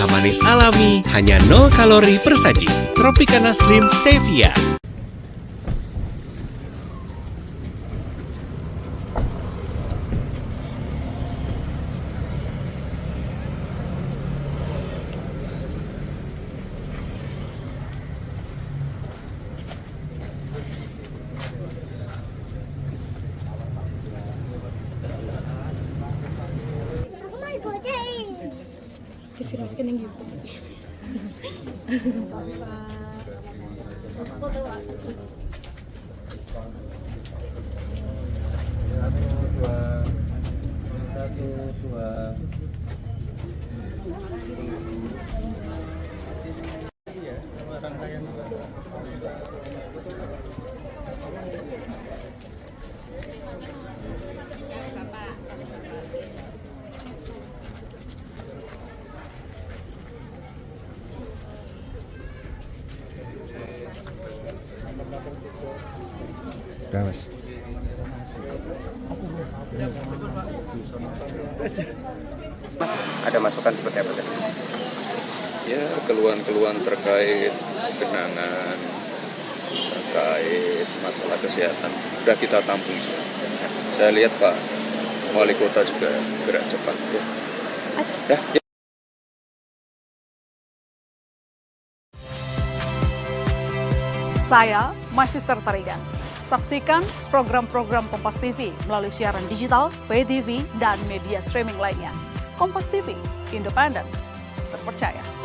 rasa manis alami, hanya 0 kalori per saji. Tropicana Slim Stevia. Diviralkan yang gitu. Udah, Mas. Ada masukan seperti apa tadi? Ya, keluhan-keluhan terkait genangan, terkait masalah kesehatan sudah kita tampung semua. Saya lihat Pak Wali Kota juga gerak cepat. Ya. Saya Magister Tarigan. Saksikan program-program Kompas TV melalui siaran digital, pay TV, dan media streaming lainnya. Kompas TV, independen, terpercaya.